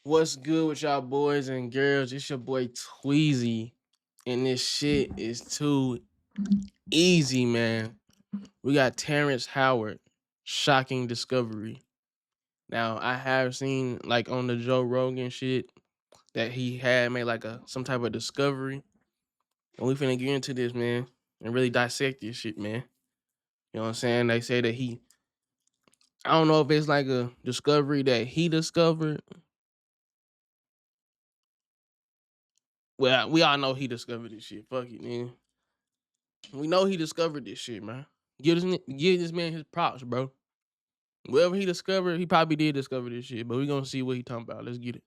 What's good with y'all boys and girls? It's your boy Tweezy, and this shit is too easy, man. We got Terrence Howard, shocking discovery. Now I have seen like on the Joe Rogan shit that he had made like some type of discovery, and we finna get into this, man, and really dissect this shit, man. You know what I'm saying? They say that I don't know if it's like a discovery that he discovered. Well, we all know he discovered this shit. Fuck it, man. We know he discovered this shit, man. Give this man his props, bro. Whatever he discovered, he probably did discover this shit, but we gonna see what he talking about. Let's get it.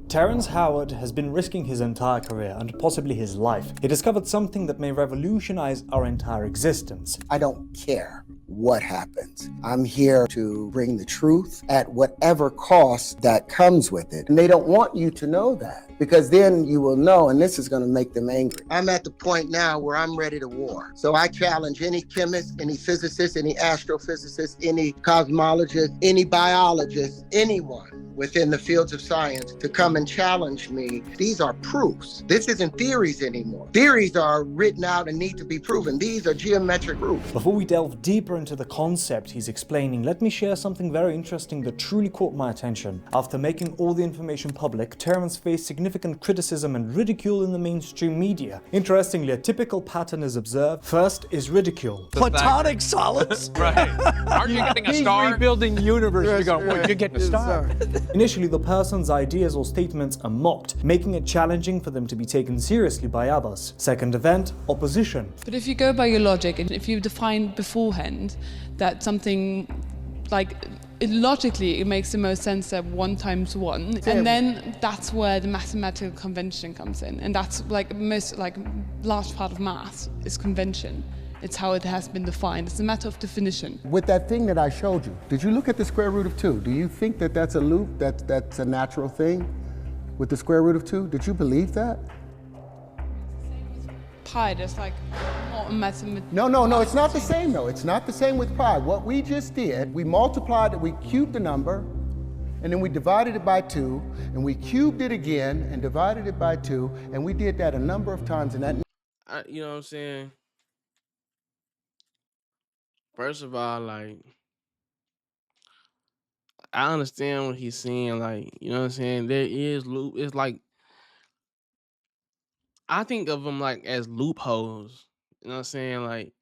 Terrence Howard has been risking his entire career and possibly his life. He discovered something that may revolutionize our entire existence. I don't care what happens. I'm here to bring the truth at whatever cost that comes with it. And they don't want you to know that, because then you will know, and this is going to make them angry. I'm at the point now where I'm ready to war. So I challenge any chemist, any physicist, any astrophysicist, any cosmologist, any biologist, anyone within the fields of science to come and challenge me. These are proofs. This isn't theories anymore. Theories are written out and need to be proven. These are geometric proofs. Before we delve deeper into the concept he's explaining, let me share something very interesting that truly caught my attention. After making all the information public, Terrence faced significant criticism and ridicule in the mainstream media. Interestingly, a typical pattern is observed. First is ridicule. Platonic solids? Right. Aren't you getting a star? He's rebuilding the universe. You're going, well, you're getting a star. Initially, the person's ideas or statements are mocked, making it challenging for them to be taken seriously by others. Second event, opposition. But if you go by your logic, and if you define beforehand that something, logically it makes the most sense that 1 × 1, and then that's where the mathematical convention comes in, and that's most large part of math is convention. It's how it has been defined. It's a matter of definition. With that thing that I showed you, did you look at the square root of 2? Do you think that that's a loop, that's a natural thing with the square root of 2? Did you believe that? Pi, there's not a mathematical... No, it's not the same though. It's not the same with pi. What we just did, we multiplied it, we cubed the number, and then we divided it by 2, and we cubed it again and divided it by 2, and we did that a number of times, and that... You know what I'm saying? First of all, I understand what he's saying. You know what I'm saying? There is loop. It's I think of them as loopholes. You know what I'm saying?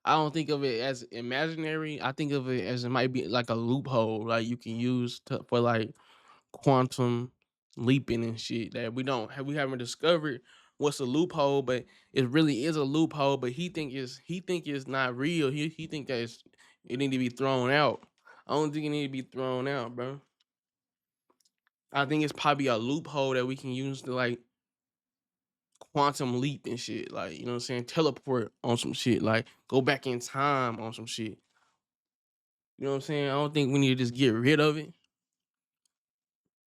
I don't think of it as imaginary. I think of it as it might be like a loophole, you can use for quantum leaping and shit that we haven't discovered what's a loophole, but it really is a loophole. But he think it's not real. He think that it need to be thrown out. I don't think it need to be thrown out, bro. I think it's probably a loophole that we can use to quantum leap and shit. You know what I'm saying? Teleport on some shit. Go back in time on some shit. You know what I'm saying? I don't think we need to just get rid of it.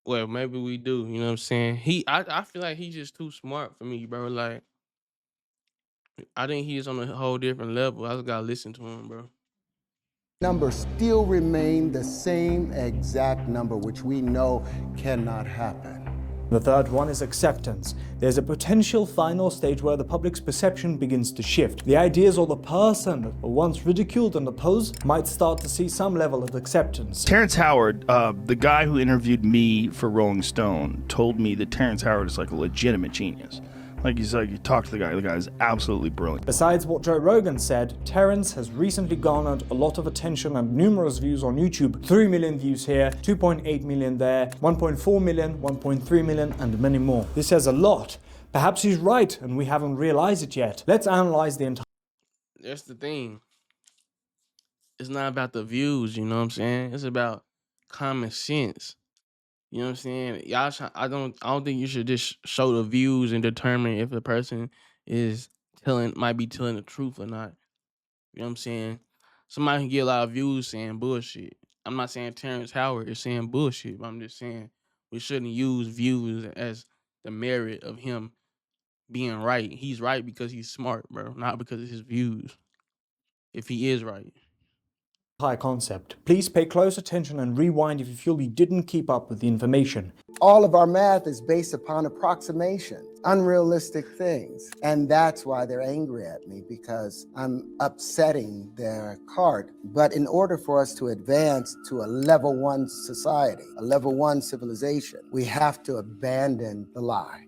Well, maybe we do. You know what I'm saying? I feel like he's just too smart for me, bro. I think he's on a whole different level. I just gotta listen to him, bro. Numbers still remain the same exact number, which we know cannot happen. The third one is acceptance. There's a potential final stage where the public's perception begins to shift. The ideas or the person that were once ridiculed and opposed might start to see some level of acceptance. Terrence Howard, the guy who interviewed me for Rolling Stone, told me that Terrence Howard is like a legitimate genius. You talk to the guy is absolutely brilliant. Besides what Joe Rogan said, Terrence has recently garnered a lot of attention and numerous views on YouTube. 3 million views here, 2.8 million there, 1.4 million, 1.3 million, and many more. This says a lot. Perhaps he's right and we haven't realized it yet. Let's analyze the entire... That's the thing. It's not about the views, you know what I'm saying? It's about common sense. You know what I'm saying? I don't think you should just show the views and determine if the person might be telling the truth or not. You know what I'm saying? Somebody can get a lot of views saying bullshit. I'm not saying Terrence Howard is saying bullshit, but I'm just saying we shouldn't use views as the merit of him being right. He's right because he's smart, bro, not because of his views. if he is right. High concept. Please pay close attention and rewind if you feel you didn't keep up with the information. All of our math is based upon approximation, unrealistic things. And that's why they're angry at me, because I'm upsetting their cart. But in order for us to advance to a level 1 society, a level 1 civilization, we have to abandon the lie.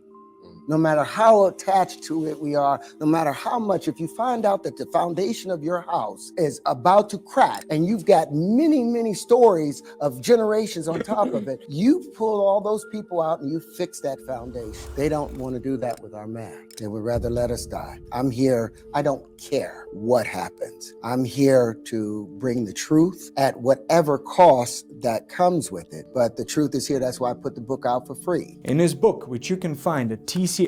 No matter how attached to it we are, no matter how much, if you find out that the foundation of your house is about to crack and you've got many, many stories of generations on top of it, you pull all those people out and you fix that foundation. They don't want to do that with our math. They would rather let us die. I'm here, I don't care what happens. I'm here to bring the truth at whatever cost that comes with it. But the truth is here, that's why I put the book out for free. In his book, which you can find at tcotlc.com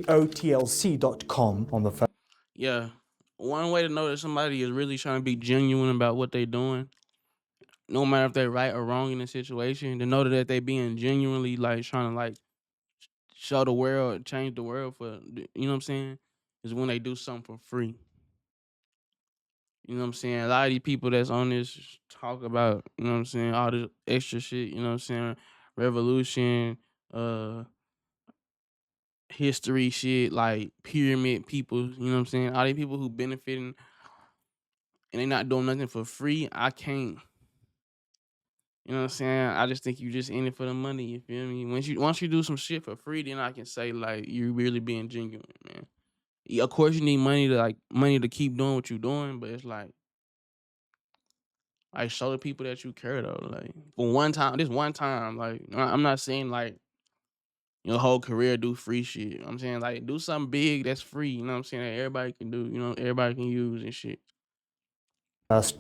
on the first Yeah. One way to know that somebody is really trying to be genuine about what they're doing, no matter if they're right or wrong in the situation, to know that they being genuinely like trying to like show the world, change the world for, you know what I'm saying, is when they do something for free. You know what I'm saying? A lot of these people that's on this talk about, you know what I'm saying, all this extra shit, you know what I'm saying, revolution, uh, history shit, like pyramid people, you know what I'm saying? All these people who benefiting and they not doing nothing for free, I can't. You know what I'm saying? I just think you just in it for the money, you feel me? Once you do some shit for free, then I can say like you really being genuine, man. Yeah, of course you need money to keep doing what you're doing, but it's like show the people that you care though. Like for one time, this one time, like I'm not saying like your whole career do free shit. I'm saying like do something big that's free, you know what I'm saying, that everybody can do, you know, everybody can use and shit.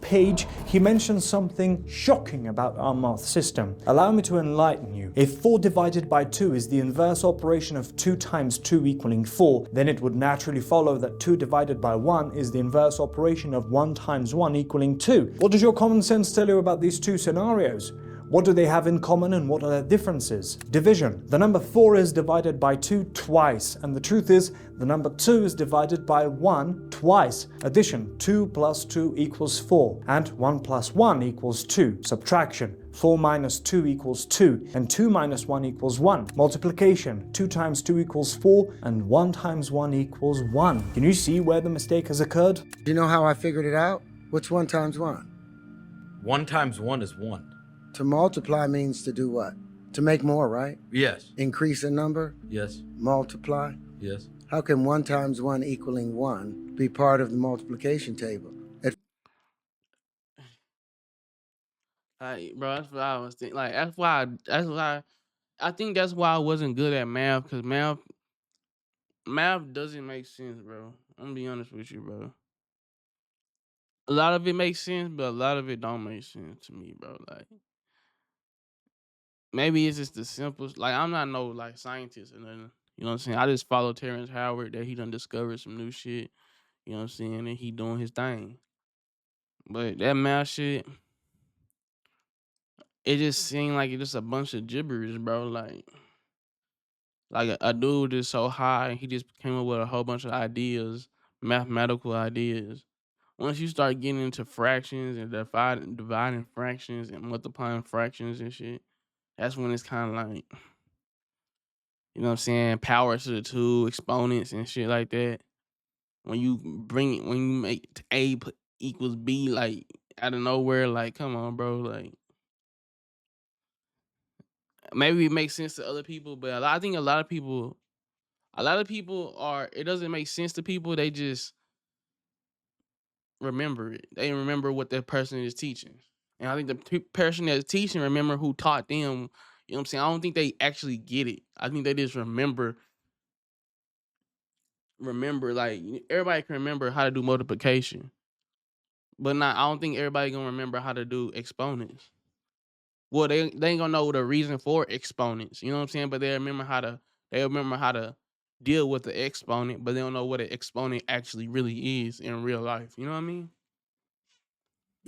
page, he mentions something shocking about our math system. Allow me to enlighten you. If 4 divided by 2 is the inverse operation of 2 times 2 equaling 4, then it would naturally follow that 2 divided by 1 is the inverse operation of 1 times 1 equaling 2. What does your common sense tell you about these two scenarios? What do they have in common and what are their differences? Division. The number 4 is divided by 2 twice, and the truth is the number 2 is divided by 1 twice. Addition. 2 plus 2 equals 4, and 1 plus 1 equals 2. Subtraction. 4 minus 2 equals 2, and 2 minus 1 equals 1. Multiplication. 2 times 2 equals 4, and 1 times 1 equals 1. Can you see where the mistake has occurred? Do you know how I figured it out? What's 1 times 1? 1 times 1 is 1. To multiply means to do what? To make more, right? Yes. Increase in number? Yes. Multiply? Yes. How can 1 times 1 equaling 1 be part of the multiplication table? Like, bro, that's what I was thinking. Like that's why I think that's why I wasn't good at math, because math doesn't make sense, bro. I'm gonna be honest with you, bro. A lot of it makes sense, but a lot of it don't make sense to me, bro. Like maybe it's just the simplest. Like I'm not no like scientist or nothing. You know what I'm saying? I just follow Terrence Howard that he done discovered some new shit. You know what I'm saying? And he doing his thing. But that math shit, it just seemed like it's just a bunch of gibberish, bro. Like a dude just so high, he just came up with a whole bunch of ideas, mathematical ideas. Once you start getting into fractions and dividing fractions and multiplying fractions and shit, that's when it's kind of like, you know what I'm saying, power to the 2, exponents and shit like that. When you when you make equals B, like out of nowhere, like come on, bro, like maybe it makes sense to other people, but I think a lot of people are. It doesn't make sense to people. They just remember it. They remember what that person is teaching, and I think the person that's teaching remember who taught them. You know what I'm saying? I don't think they actually get it. I think they just remember. Like everybody can remember how to do multiplication, but not. I don't think everybody gonna remember how to do exponents. Well, they ain't gonna know the reason for exponents. You know what I'm saying? But they remember how to deal with the exponent, but they don't know what an exponent actually really is in real life. You know what I mean?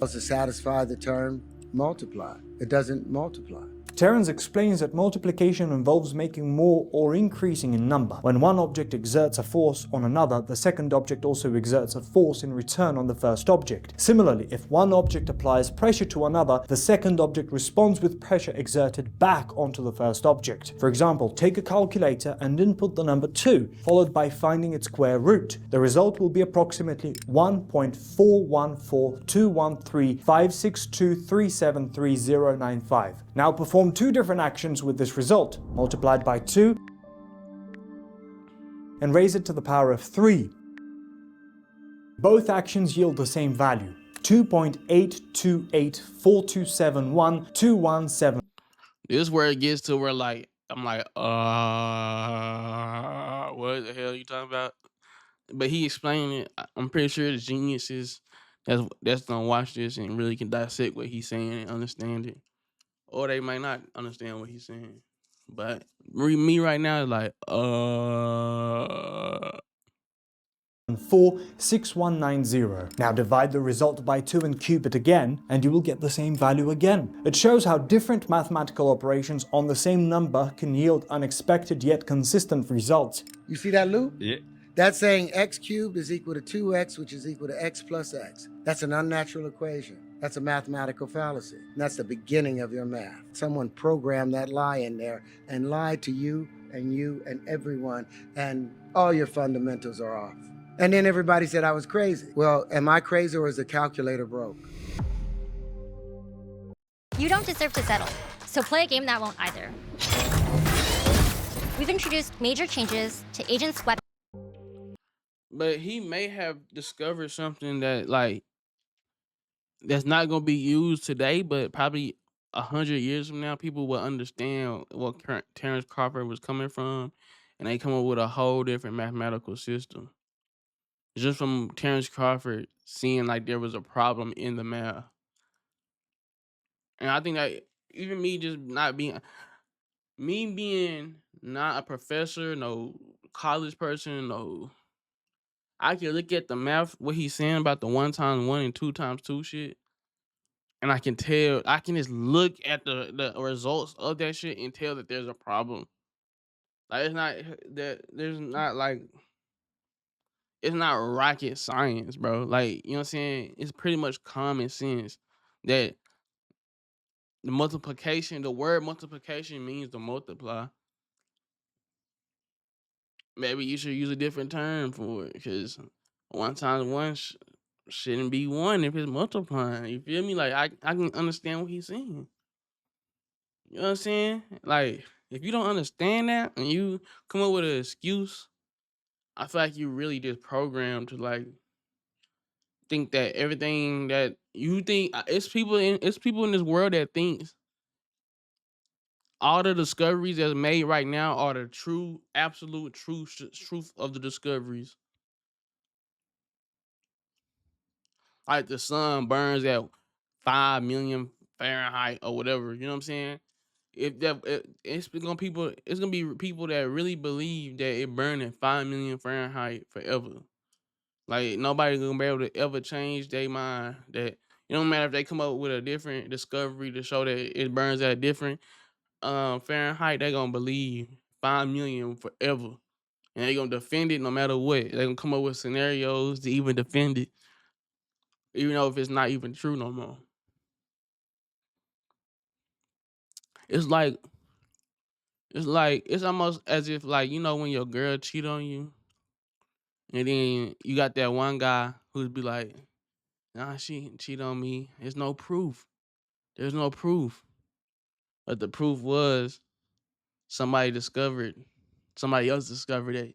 To satisfy the term multiply. It doesn't multiply. Terrence explains that multiplication involves making more or increasing in number. When one object exerts a force on another, the second object also exerts a force in return on the first object. Similarly, if one object applies pressure to another, the second object responds with pressure exerted back onto the first object. For example, take a calculator and input the number 2, followed by finding its square root. The result will be approximately 1.414213562373095. Now perform two different actions with this result, multiplied by 2 and raise it to the power of 3. Both actions yield the same value, 2.82842712117. This is where it gets to where like I'm like, what the hell are you talking about? But he explained it. I'm pretty sure the geniuses that's gonna watch this and really can dissect what he's saying and understand it, or they might not understand what he's saying. But me right now is like, 46190. Now divide the result by 2 and cube it again, and you will get the same value again. It shows how different mathematical operations on the same number can yield unexpected yet consistent results. You see that loop? Yeah. That's saying x cubed is equal to 2x, which is equal to x plus x. That's an unnatural equation. That's a mathematical fallacy. And that's the beginning of your math. Someone programmed that lie in there and lied to you and everyone, and all your fundamentals are off. And then everybody said I was crazy. Well, am I crazy or is the calculator broke? You don't deserve to settle, so play a game that won't either. We've introduced major changes to Agent's weapon. but he may have discovered something that like that's not gonna be used today, but probably 100 years from now, people will understand what Terrence Crawford was coming from, and they come up with a whole different mathematical system just from Terrence Crawford seeing like there was a problem in the math. And I think that even me just not being not a professor, no college person, no, I can look at the math, what he's saying about the 1 times 1 and 2 times 2 shit, and I can tell, I can just look at the results of that shit and tell that there's a problem. Like it's not that there's not like it's not rocket science, bro. Like, you know what I'm saying? It's pretty much common sense that the word multiplication means to multiply. Maybe you should use a different term for it, because 1 times 1 shouldn't be 1 if it's multiplying. You feel me? Like I can understand what he's saying. You know what I'm saying? Like if you don't understand that and you come up with an excuse, I feel like you really just programmed to like think that everything that you think it's people in this world that thinks all the discoveries that's made right now are the true, absolute truth of the discoveries. Like the sun burns at 5 million Fahrenheit or whatever. You know what I'm saying? If that it's gonna be people that really believe that it burned at 5 million Fahrenheit forever. Like nobody gonna be able to ever change their mind. That it don't matter if they come up with a different discovery to show that it burns at a different Fahrenheit. They gonna believe 5 million forever, and they gonna defend it no matter what. They gonna come up with scenarios to even defend it, even though if it's not even true no more. It's like it's almost as if like when your girl cheat on you, and then you got that one guy who'd be like, "Nah, she didn't cheat on me. There's no proof. There's no proof." But the proof was somebody else discovered that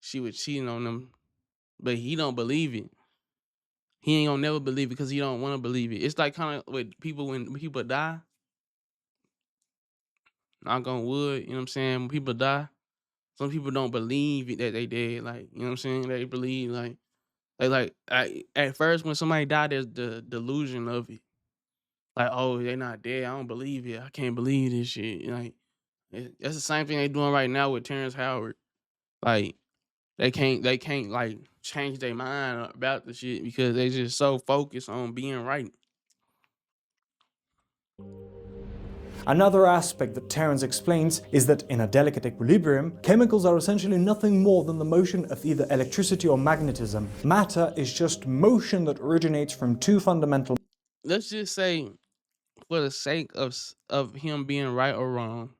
she was cheating on them, but he don't believe it. He ain't gonna never believe it because he don't want to believe it. It's like kind of with people when people die. Knock on wood, you know what I'm saying? When people die, some people don't believe it that they dead. Like, you know what I'm saying? They believe at first when somebody died, there's the delusion of it. Like, oh, they not dead. I don't believe it. I can't believe this shit. Like, that's the same thing they doing right now with Terrence Howard. Like, they can't like change their mind about the shit because they just so focused on being right. Another aspect that Terrence explains is that in a delicate equilibrium, chemicals are essentially nothing more than the motion of either electricity or magnetism. Matter is just motion that originates from two fundamental. Let's just say, for the sake of of him being right or wrong,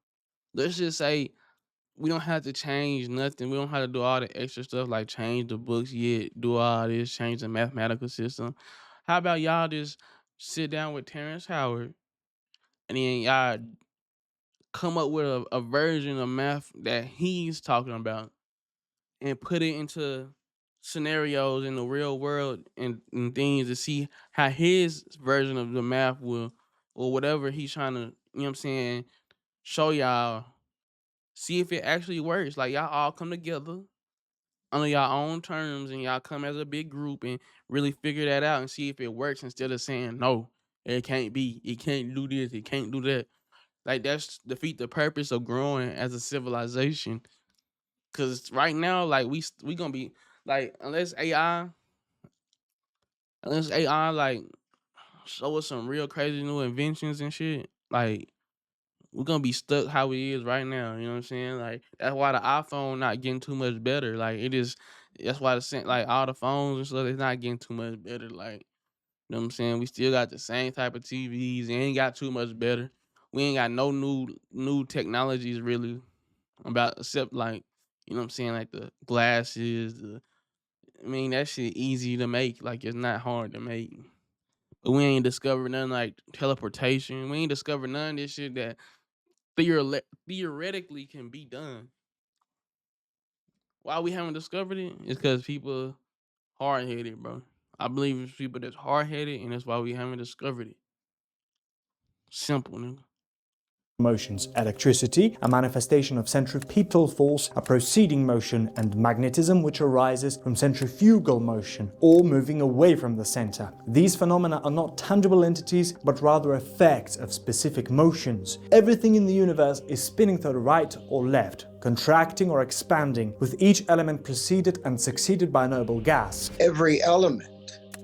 let's just say we don't have to change nothing. We don't have to do all the extra stuff like change the books yet, do all this, change the mathematical system. How about y'all just sit down with Terrence Howard and then y'all come up with a version of math that he's talking about and put it into scenarios in the real world and things to see how his version of the math will, or whatever he's trying to, you know what I'm saying, show y'all, see if it actually works. Like y'all all come together under your own terms and y'all come as a big group and really figure that out and see if it works instead of saying no, it can't be, it can't do this, it can't do that. Like that's defeat the purpose of growing as a civilization. Cause right now, like we gonna be like unless AI like show us some real crazy new inventions and shit, like we're gonna be stuck how it is right now. You know what I'm saying? Like that's why the iPhone not getting too much better. Like it is. That's why like all the phones and stuff is not getting too much better. Like you know what I'm saying? We still got the same type of TVs. It ain't got too much better. We ain't got no new technologies really about except like you know what I'm saying, like the glasses. I mean that shit easy to make. Like it's not hard to make. But we ain't discovered nothing like teleportation. We ain't discovered none of this shit that theoretically can be done. Why we haven't discovered it is because people hard headed, bro. I believe it's people that's hard headed, and that's why we haven't discovered it. Simple, nigga. Motions: electricity, a manifestation of centripetal force, a proceeding motion, and magnetism, which arises from centrifugal motion, all moving away from the center. These phenomena are not tangible entities, but rather effects of specific motions. Everything in the universe is spinning to the right or left, contracting or expanding, with each element preceded and succeeded by a noble gas. Every element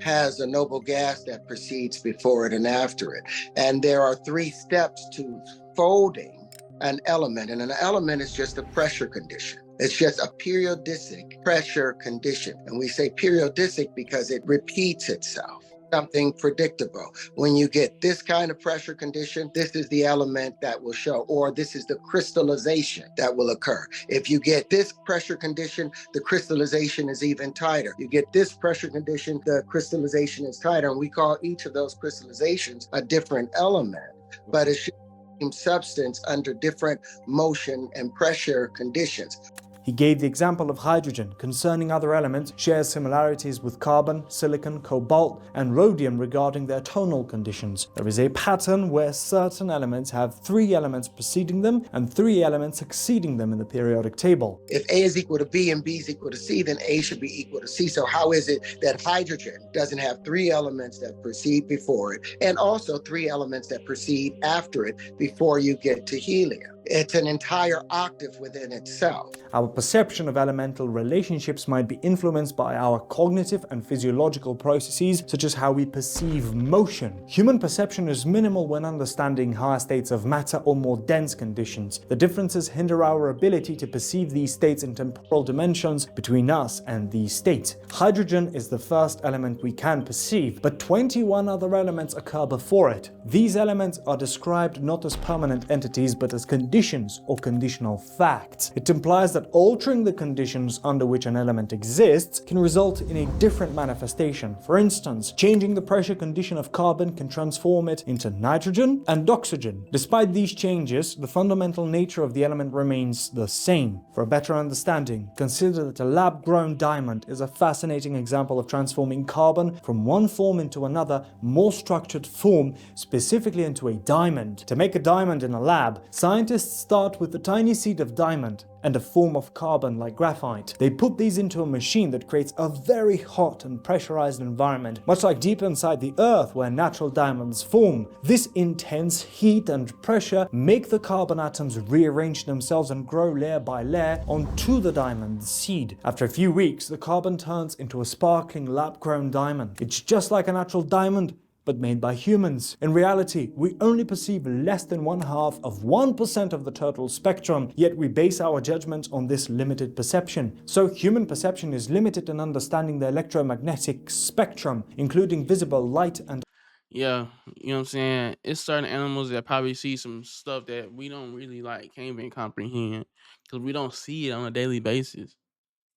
has a noble gas that precedes before it and after it. And there are 3 steps to folding an element. And an element is just a pressure condition. It's just a periodic pressure condition. And we say periodic because it repeats itself. Something predictable. When you get this kind of pressure condition, this is the element that will show, or this is the crystallization that will occur. If you get this pressure condition, the crystallization is even tighter. You get this pressure condition, the crystallization is tighter. And we call each of those crystallizations a different element, but it's the same substance under different motion and pressure conditions. He gave the example of hydrogen. Concerning other elements, shares similarities with carbon, silicon, cobalt, and rhodium regarding their tonal conditions. There is a pattern where certain elements have 3 elements preceding them and 3 elements succeeding them in the periodic table. If A is equal to B and B is equal to C, then A should be equal to C. So how is it that hydrogen doesn't have 3 elements that precede before it, and also 3 elements that precede after it before you get to helium? It's an entire octave within itself. Our perception of elemental relationships might be influenced by our cognitive and physiological processes, such as how we perceive motion. Human perception is minimal when understanding higher states of matter or more dense conditions. The differences hinder our ability to perceive these states in temporal dimensions between us and these states. Hydrogen is the first element we can perceive, but 21 other elements occur before it. These elements are described not as permanent entities, but as conditions or conditional facts. It implies that altering the conditions under which an element exists can result in a different manifestation. For instance, changing the pressure condition of carbon can transform it into nitrogen and oxygen. Despite these changes, the fundamental nature of the element remains the same. For a better understanding, consider that a lab-grown diamond is a fascinating example of transforming carbon from one form into another, more structured form, specifically into a diamond. To make a diamond in a lab, scientists start with a tiny seed of diamond and a form of carbon like graphite. They put these into a machine that creates a very hot and pressurized environment, much like deep inside the earth where natural diamonds form. This intense heat and pressure make the carbon atoms rearrange themselves and grow layer by layer onto the diamond seed. After a few weeks, the carbon turns into a sparkling lab-grown diamond. It's just like a natural diamond, but made by humans. In reality, we only perceive less than 1/2 of 1% of the total spectrum, yet we base our judgments on this limited perception. So human perception is limited in understanding the electromagnetic spectrum, including visible light and Yeah, you know what I'm saying? It's certain animals that probably see some stuff that we don't really like, can't even comprehend because we don't see it on a daily basis.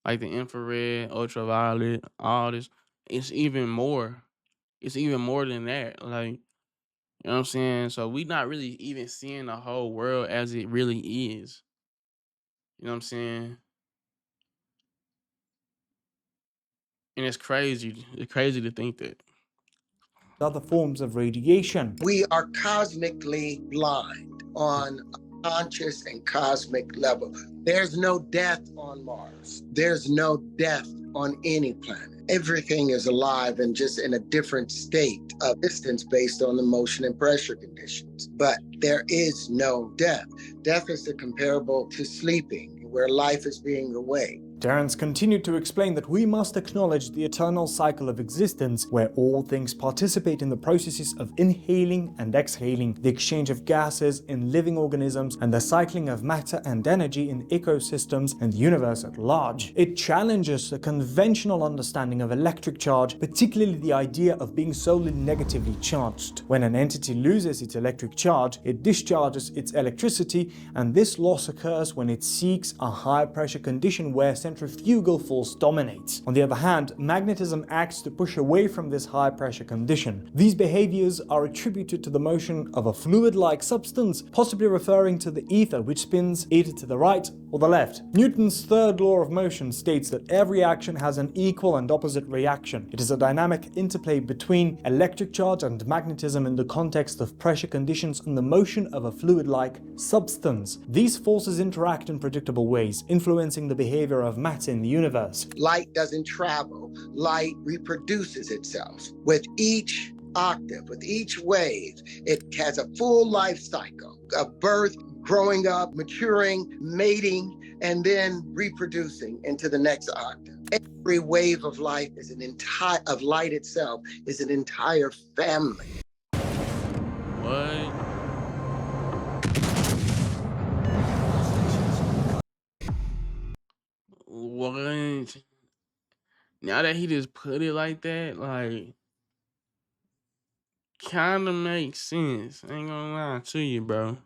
Like the infrared, ultraviolet, all this. It's even more. It's even more than that. Like, you know what I'm saying? So we not really even seeing the whole world as it really is. You know what I'm saying? And it's crazy. It's crazy to think that. other forms of radiation. We are cosmically blind on a conscious and cosmic level. There's no death on Mars. There's no death on any planet. Everything is alive and just in a different state of distance based on the motion and pressure conditions. But there is no death. Death is comparable to sleeping, where life is being awake. Terrence continued to explain that we must acknowledge the eternal cycle of existence, where all things participate in the processes of inhaling and exhaling, the exchange of gases in living organisms, and the cycling of matter and energy in ecosystems and the universe at large. It challenges the conventional understanding of electric charge, particularly the idea of being solely negatively charged. When an entity loses its electric charge, it discharges its electricity, and this loss occurs when it seeks a high pressure condition where centrifugal force dominates. On the other hand, magnetism acts to push away from this high pressure condition. These behaviors are attributed to the motion of a fluid-like substance, possibly referring to the ether, which spins either to the right or the left. Newton's third law of motion states that every action has an equal and opposite reaction. It is a dynamic interplay between electric charge and magnetism in the context of pressure conditions and the motion of a fluid-like substance. These forces interact in predictable ways, influencing the behavior of matter in the universe. Light doesn't travel. Light reproduces itself. With each octave, with each wave, it has a full life cycle of birth, growing up, maturing, mating, and then reproducing into the next octave. Every wave of life is of light itself is an entire family. What? What? Now that he just put it like that, like, kind of makes sense. I ain't gonna lie to you, bro.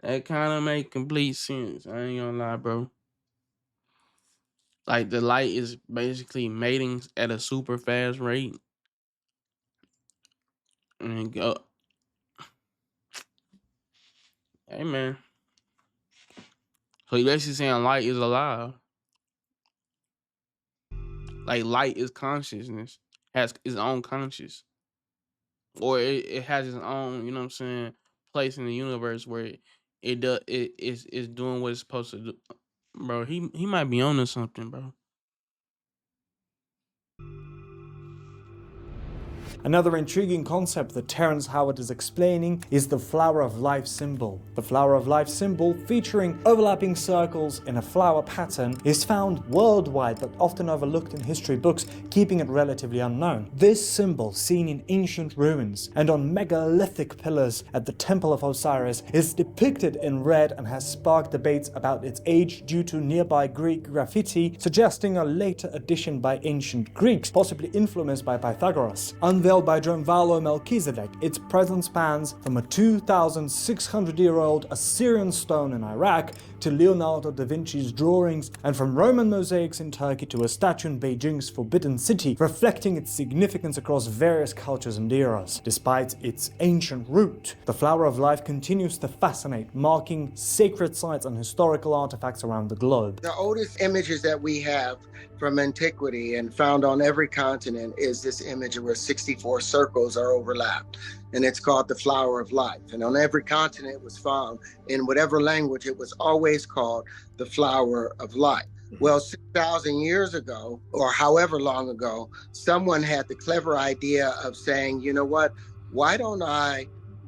That kind of make complete sense. I ain't gonna lie, bro. Like the light is basically mating at a super fast rate, and go. Hey man, so you basically saying light is alive. Like light is consciousness, has its own conscious, or it has its own. You know what I'm saying? Place in the universe where it does it's doing what it's supposed to do. Bro, he might be on to something, bro. Another intriguing concept that Terrence Howard is explaining is the flower of life symbol. The flower of life symbol, featuring overlapping circles in a flower pattern, is found worldwide but often overlooked in history books, keeping it relatively unknown. This symbol, seen in ancient ruins and on megalithic pillars at the Temple of Osiris, is depicted in red and has sparked debates about its age due to nearby Greek graffiti, suggesting a later addition by ancient Greeks, possibly influenced by Pythagoras. Unveiled by João Melchizedek, its presence spans from a 2,600-year-old Assyrian stone in Iraq to Leonardo da Vinci's drawings, and from Roman mosaics in Turkey to a statue in Beijing's Forbidden City, reflecting its significance across various cultures and eras. Despite its ancient root, the flower of life continues to fascinate, marking sacred sites and historical artifacts around the globe. The oldest images that we have from antiquity and found on every continent is this image where 64 circles are overlapped, and it's called the flower of life. And on every continent it was found, in whatever language, it was always called the flower of life. Well, 6,000 years ago, or however long ago, someone had the clever idea of saying, you know what, why don't I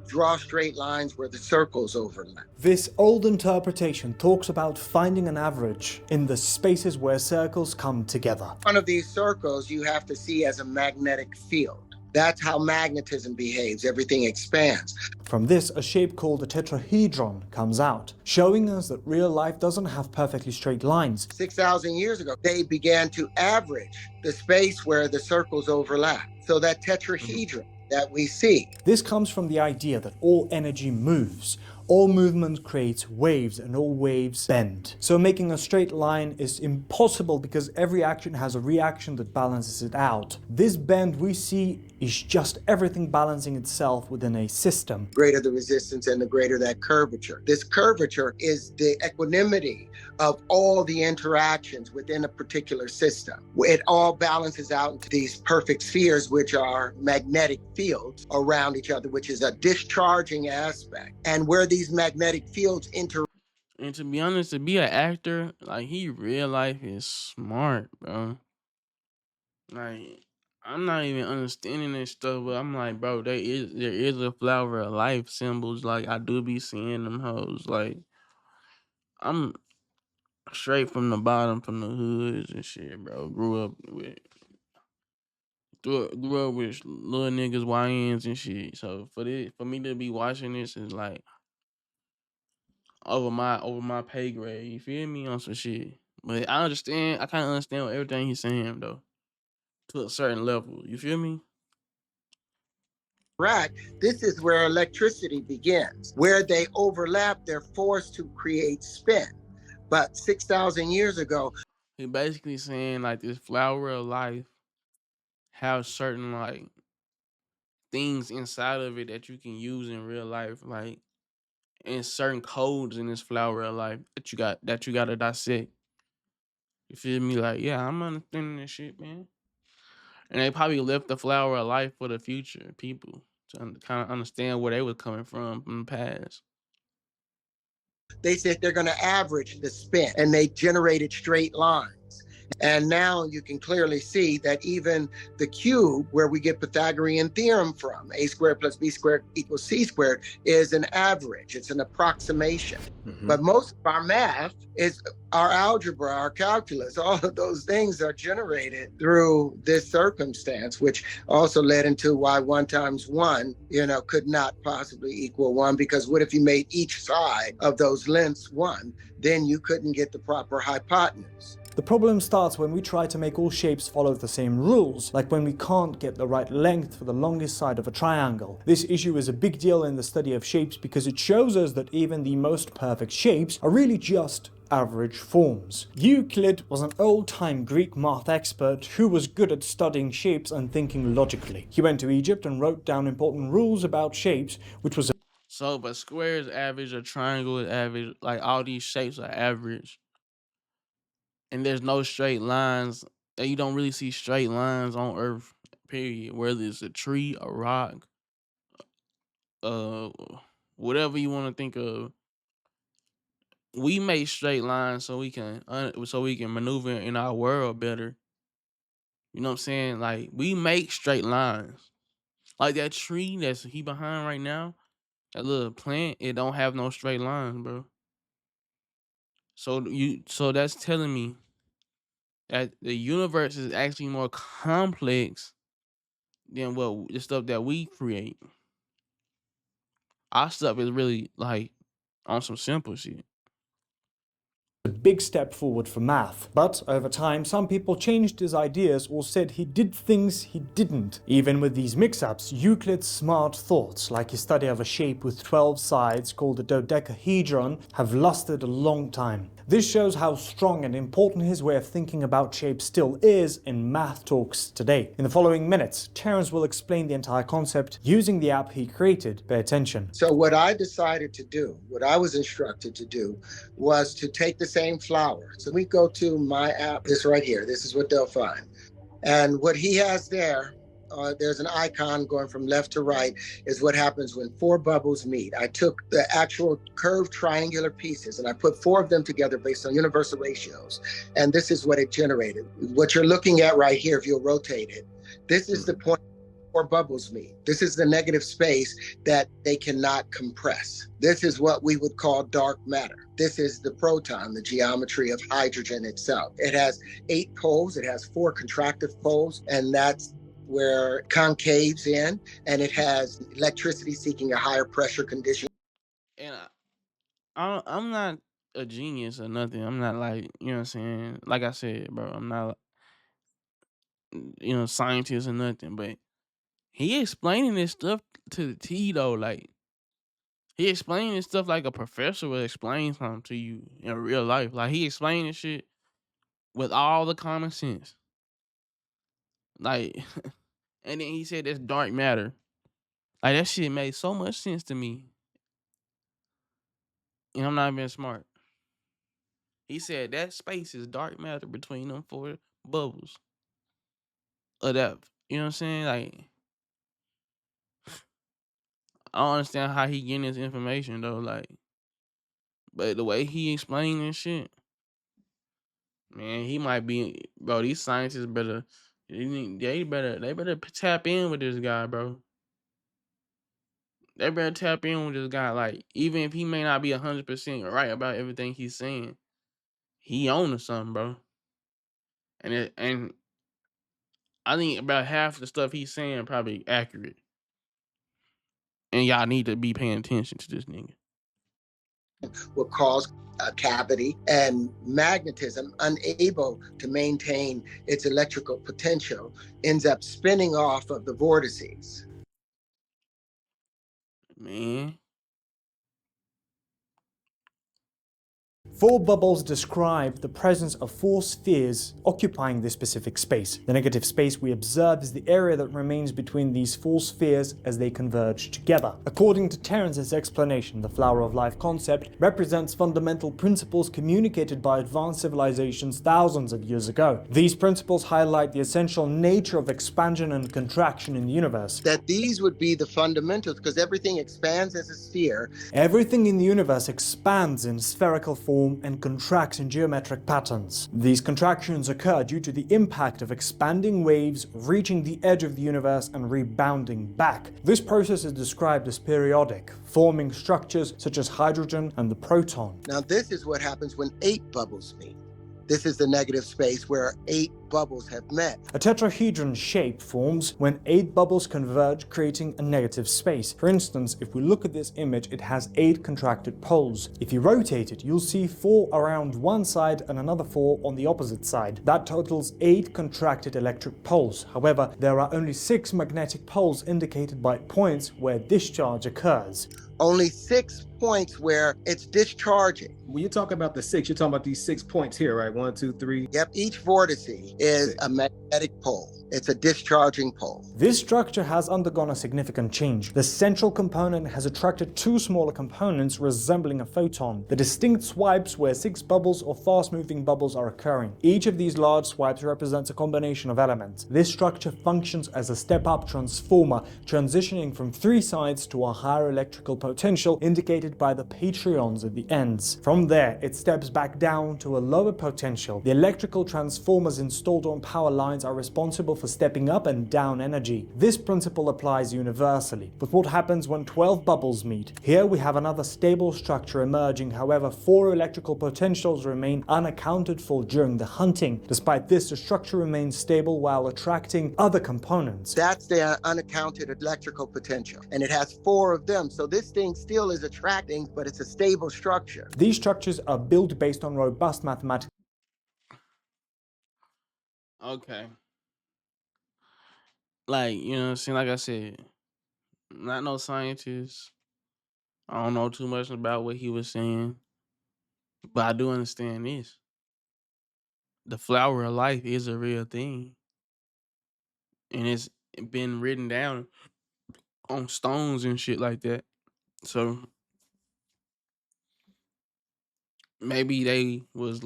draw straight lines where the circles overlap? This old interpretation talks about finding an average in the spaces where circles come together. One of these circles you have to see as a magnetic field. That's how magnetism behaves. Everything expands. From this, a shape called a tetrahedron comes out, showing us that real life doesn't have perfectly straight lines. 6,000 years ago, they began to average the space where the circles overlap. So that tetrahedron that we see. This comes from the idea that all energy moves. All movement creates waves, and all waves bend. So making a straight line is impossible because every action has a reaction that balances it out. This bend we see is just everything balancing itself within a system. Greater the resistance and the greater that curvature. This curvature is the equanimity of all the interactions within a particular system. It all balances out into these perfect spheres, which are magnetic fields around each other, which is a discharging aspect. And where these magnetic fields And to be honest, to be an actor, like he real life is smart, bro. Like I'm not even understanding this stuff, but I'm like, bro, there is a flower of life symbols. Like I do be seeing them hoes. Like I'm straight from the bottom, from the hoods and shit, bro. Grew up with little niggas, YNs and shit. So for me to be watching this is like over my pay grade. You feel me on some shit. But I understand. I kind of understand everything he's saying though, to a certain level. You feel me? interact, this is where electricity begins. Where they overlap, they're forced to create spin. But 6,000 years ago, He basically saying like this flower of life have certain like things inside of it that you can use in real life, like and certain codes in this flower of life that you gotta dissect. You feel me? Like, yeah, I'm understanding this shit, man. And they probably left the flower of life for the future people to kind of understand where they were coming from the past. they said they're going to average the spin, and they generated straight lines. And now you can clearly see that even the cube, where we get Pythagorean theorem from, a squared plus b squared equals c squared, is an average. It's an approximation. But most of our math is our algebra, our calculus. All of those things are generated through this circumstance, which also led into why 1 times 1, could not possibly equal 1, because what if you made each side of those lengths 1? Then you couldn't get the proper hypotenuse. The problem starts when we try to make all shapes follow the same rules, like when we can't get the right length for the longest side of a triangle. This issue is a big deal in the study of shapes because it shows us that even the most perfect shapes are really just average forms. Euclid was an old-time Greek math expert who was good at studying shapes and thinking logically. He went to Egypt and wrote down important rules about shapes, which was So, but square is average, a triangle is average, like all these shapes are average. And there's no straight lines. You don't really see straight lines on Earth, period. Whether it's a tree, a rock, uh, whatever you want to think of. We make straight lines so we can maneuver in our world better. You know what I'm saying? Like we make straight lines. Like that tree that's he behind right now, that little plant, it don't have no straight lines, bro. So that's telling me that the universe is actually more complex than what the stuff that we create. Our stuff is really like on some simple shit. a big step forward for math. But over time, some people changed his ideas or said he did things he didn't. Even with these mix-ups, Euclid's smart thoughts, like his study of a shape with 12 sides called a dodecahedron, have lasted a long time. This shows how strong and important his way of thinking about shapes still is in math talks today. In the following minutes, Terrence will explain the entire concept using the app he created. Pay attention. So what I decided to do, what I was instructed to do, was to take the same flower. So we go to my app, this right here, this is what they'll find. And what he has there, there's an icon going from left to right, is what happens when four bubbles meet. I took the actual curved triangular pieces and I put four of them together based on universal ratios. And this is what it generated. What you're looking at right here, if you'll rotate it, this is the point where bubbles meet. This is the negative space that they cannot compress. This is what we would call dark matter. This is the proton, the geometry of hydrogen itself. It has 8 poles, it has 4 contractive poles, and that's where it concaves in and it has electricity seeking a higher pressure condition. And I'm not a genius or nothing. I'm not like, you know what I'm saying? Like I said, bro, I'm not, scientist or nothing, but he explaining this stuff to the T though. Like, he explaining this stuff like a professor would explain something to you in real life. Like, he explaining shit with all the common sense. Like, and then he said that's dark matter. Like, that shit made so much sense to me. And I'm not even smart. He said that space is dark matter between them four bubbles of that. You know what I'm saying? Like, I don't understand how he getting this information though. Like, but the way he explained this shit, man, he might be, bro. These scientists better, they better tap in with this guy, bro. They better tap in with this guy. Like, even if he may not be 100% right about everything he's saying, he on to something, bro. And I think about half the stuff he's saying probably accurate. And y'all need to be paying attention to this nigga. Will cause a cavity, and magnetism, unable to maintain its electrical potential, ends up spinning off of the vortices. Man. Four bubbles describe the presence of four spheres occupying this specific space. The negative space we observe is the area that remains between these four spheres as they converge together. According to Terrence's explanation, the flower of life concept represents fundamental principles communicated by advanced civilizations thousands of years ago. These principles highlight the essential nature of expansion and contraction in the universe. That these would be the fundamentals, because everything expands as a sphere. Everything in the universe expands in spherical form and contracts in geometric patterns. These contractions occur due to the impact of expanding waves reaching the edge of the universe and rebounding back. This process is described as periodic, forming structures such as hydrogen and the proton. Now, this is what happens when 8 bubbles meet. This is the negative space where 8 bubbles have met. A tetrahedron shape forms when 8 bubbles converge, creating a negative space. For instance, if we look at this image, it has 8 contracted poles. If you rotate it, you'll see 4 around one side and another 4 on the opposite side. That totals 8 contracted electric poles. However, there are only 6 magnetic poles indicated by points where discharge occurs. Only 6 points where it's discharging. When you talk about the 6, you're talking about these 6 points here, right? 1, 2, 3. Yep, each vortice is a magnetic pole. It's a discharging pole. This structure has undergone a significant change. The central component has attracted 2 smaller components resembling a photon. The distinct swipes where 6 bubbles or fast-moving bubbles are occurring. Each of these large swipes represents a combination of elements. This structure functions as a step-up transformer, transitioning from 3 sides to a higher electrical potential indicated by the patrons at the ends. From there, it steps back down to a lower potential. The electrical transformers installed on power lines are responsible for stepping up and down energy. This principle applies universally. But what happens when 12 bubbles meet? Here we have another stable structure emerging. However, 4 electrical potentials remain unaccounted for during the hunting. Despite this, the structure remains stable while attracting other components. That's the unaccounted electrical potential, and it has 4 of them. So this thing still is attracting, but it's a stable structure. These structures are built based on robust mathematical. Okay. Like, you know what I'm saying? Like I said, not no scientist. I don't know too much about what he was saying. But I do understand this. The flower of life is a real thing. And it's been written down on stones and shit like that. So maybe they was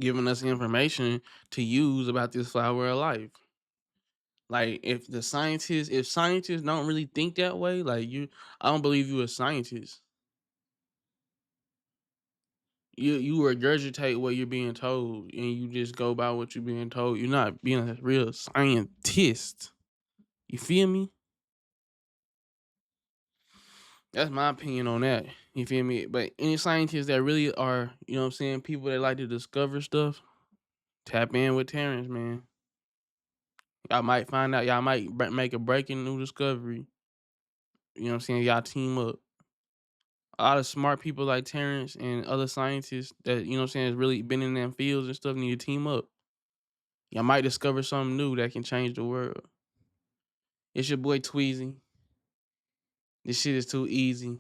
giving us information to use about this flower of life. Like, if scientists don't really think that way, like, I don't believe you a scientist. You regurgitate what you're being told and you just go by what you're being told. You're not being a real scientist. You feel me? That's my opinion on that. You feel me? But any scientists that really are, you know what I'm saying, people that like to discover stuff, tap in with Terrence, man. Y'all might find out. Y'all might make a breaking new discovery. You know what I'm saying? Y'all team up. A lot of smart people like Terrence and other scientists that, you know what I'm saying, has really been in them fields and stuff need to team up. Y'all might discover something new that can change the world. It's your boy Tweezy. This shit is too easy.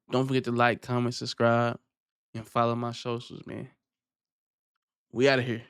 Don't forget to like, comment, subscribe, and follow my socials, man. We out of here.